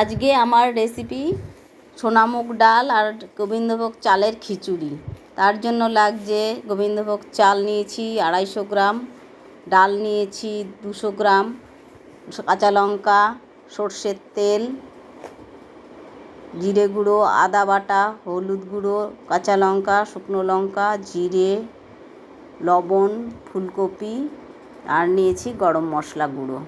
আজকে আমার রেসিপি সোনামুগ ডাল আর গোবিন্দভোগ চালের খিচুড়ি। তার জন্য লাগছে গোবিন্দভোগ চাল নিয়েছি 250 গ্রাম, ডাল নিয়েছি 200 গ্রাম, কাঁচা লঙ্কা, সর্ষের তেল, জিরে গুঁড়ো, আদা বাটা, হলুদ গুঁড়ো, কাঁচা লঙ্কা, শুকনো লঙ্কা, জিরে, লবণ, ফুলকপি আর নিয়েছি গরম মশলা গুঁড়ো।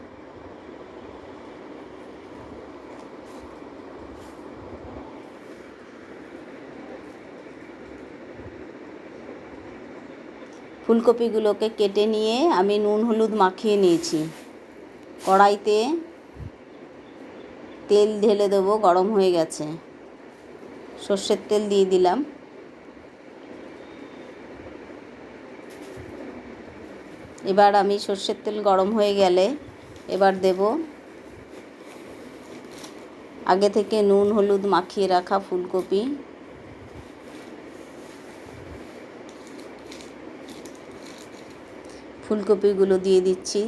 ফুলকপিগুলোকে কেটে নিয়ে আমি নুন হলুদ মাখিয়ে নিয়েছি। কড়াইতে তেল ঢেলে দেবো, গরম হয়ে গেছে। সর্ষের তেল দিয়ে দিলাম। এবার আমি সর্ষের তেল গরম হয়ে গেলে এবার দেব আগে থেকে নুন হলুদ মাখিয়ে রাখা ফুলকপি। ফুলকপিগুলো দিয়ে দিচ্ছি।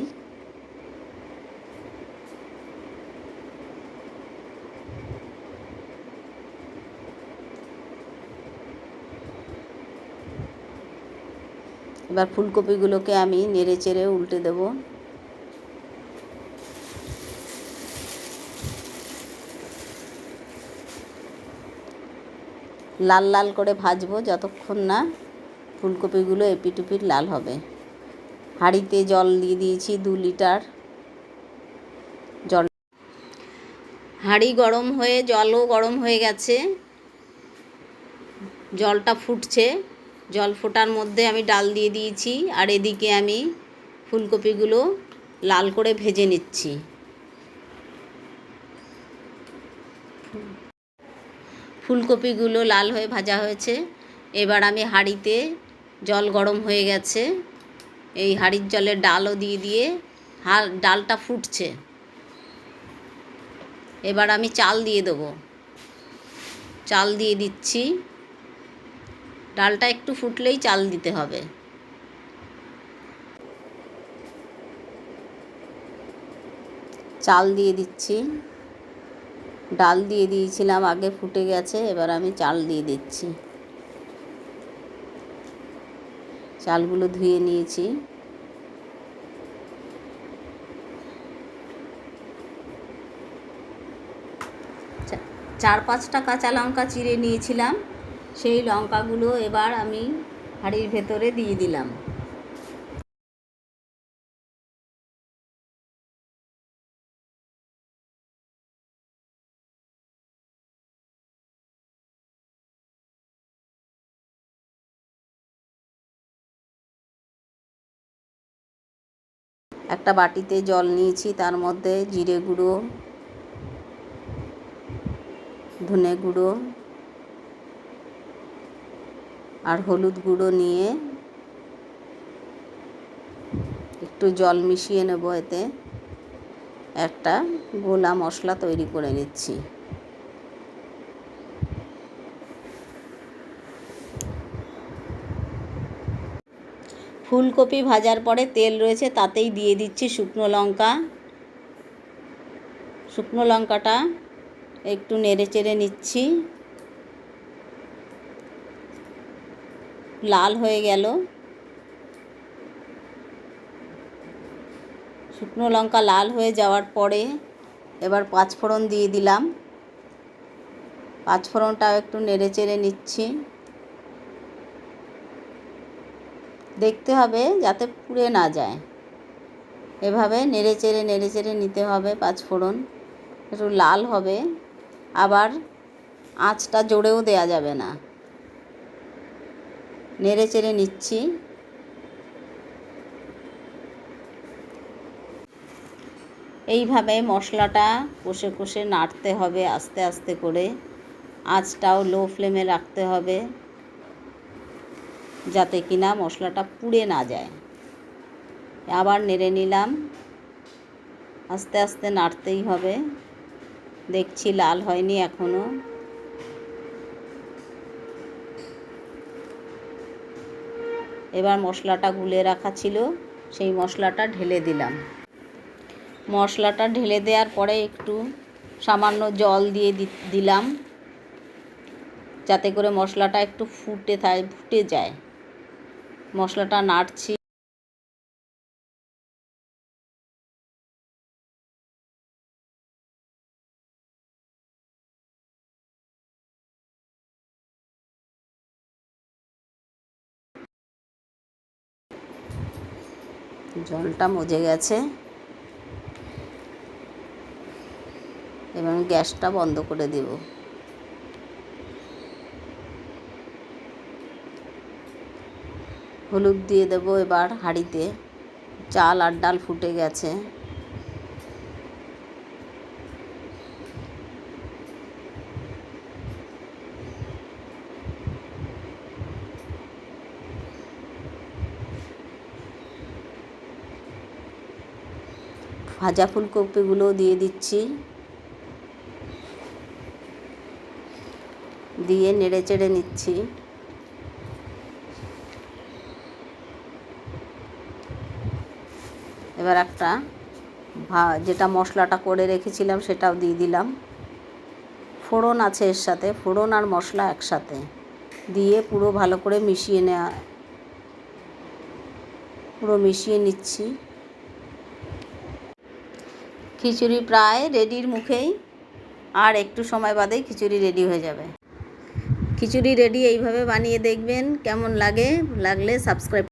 এবার ফুলকপিগুলোকে আমি নেড়ে চেড়ে উল্টে দেব। লাল লাল করে ভাজবো যতক্ষণ না ফুলকপিগুলো এপিট ওপিট লাল হবে। হাঁড়িতে জল দিয়ে দিয়েছি 2 লিটার জল। হাঁড়ি গরম হয়ে জলও গরম হয়ে গেছে, জলটা ফুটছে। জল ফোটার মধ্যে আমি ডাল দিয়ে দিয়েছি আর এদিকে আমি ফুলকপিগুলো লাল করে ভেজে নিচ্ছি। ফুলকপিগুলো লাল হয়ে ভাজা হয়েছে। এবার আমি হাঁড়িতে জল গরম হয়ে গেছে, এই হাঁড়ির জলে ডালও দিয়ে ডালটা ফুটছে। এবার আমি চাল দিয়ে দেবো। চাল দিয়ে দিচ্ছি। ডালটা একটু ফুটলেই চাল দিতে হবে। চাল দিয়ে দিচ্ছি। ডাল দিয়ে দিয়েছিলাম আগে, ফুটে গেছে। এবার আমি চাল দিয়ে দিচ্ছি। চালগুলো ধুয়ে নিয়েছি। চার পাঁচটা কাঁচা লঙ্কা চিড়ে নিয়েছিলাম, সেই লঙ্কাগুলো এবার আমি হাঁড়ির ভেতরে দিয়ে দিলাম। একটা বাটিতে জল নিয়েছি, তার মধ্যে জিরে গুঁড়ো, ধনে গুঁড়ো আর হলুদ গুঁড়ো নিয়ে একটু জল মিশিয়ে নেব। এতে একটা গোলা মশলা তৈরি করে নিচ্ছি। ফুলকপি ভাজার পরে তেল রয়েছে, তাতেই দিয়ে দিচ্ছি শুকনো লঙ্কা। শুকনো লঙ্কাটা একটু নেড়ে চেড়ে নিচ্ছি। লাল হয়ে গেল। শুকনো লঙ্কা লাল হয়ে যাওয়ার পরে এবার 5 ফোড়ন দিয়ে দিলাম। 5 ফোড়নটাও একটু নেড়ে চেড়ে নিচ্ছি। দেখতে হবে যাতে পুড়ে না যায়, এভাবে নেড়ে চেড়ে নিতে হবে। 5 ফোড়ন একটু লাল হবে, আবার আঁচটা জোরেও দেয়া যাবে না। নেড়ে চেড়ে নিচ্ছি। এইভাবে মশলাটা কষে কষে নাড়তে হবে আস্তে আস্তে করে। আঁচটাও লো ফ্লেমে রাখতে হবে যাতে কিনা মশলাটা পুড়ে না যায়। আবার নেড়ে নিলাম। আস্তে আস্তে নাড়তেই হবে। দেখছি লাল হয়নি এখনও। এবার মশলাটা গুলে রাখা ছিল, সেই মশলাটা ঢেলে দিলাম। মশলাটা ঢেলে দেওয়ার পরে একটু সামান্য জল দিয়ে দিলাম যাতে করে মশলাটা একটু ফুটে যায়। মশলাটা নাড়ছি। জলটা মজে গেছে, এবার আমি গ্যাসটা বন্ধ করে দেব। হলুদ দিয়ে দেব এবার হাঁড়িতে। চাল আর ডাল ফুটে গেছে। ভাজা ফুলকপিগুলোও দিয়ে দিচ্ছি, দিয়ে নেড়ে চেড়ে নিচ্ছি। এবার একটা যেটা মশলাটা করে রেখেছিলাম সেটাও দিয়ে দিলাম। ফোড়ন আছে এর সাথে, ফোড়ন আর মশলা একসাথে দিয়ে পুরো ভালো করে মিশিয়ে নিচ্ছি। খিচুড়ি প্রায় রেডির মুখেই, আর একটু সময় বাদেই খিচুড়ি রেডি হয়ে যাবে। খিচুড়ি রেডি, এইভাবে বানিয়ে দেখবেন কেমন লাগলে সাবস্ক্রাইব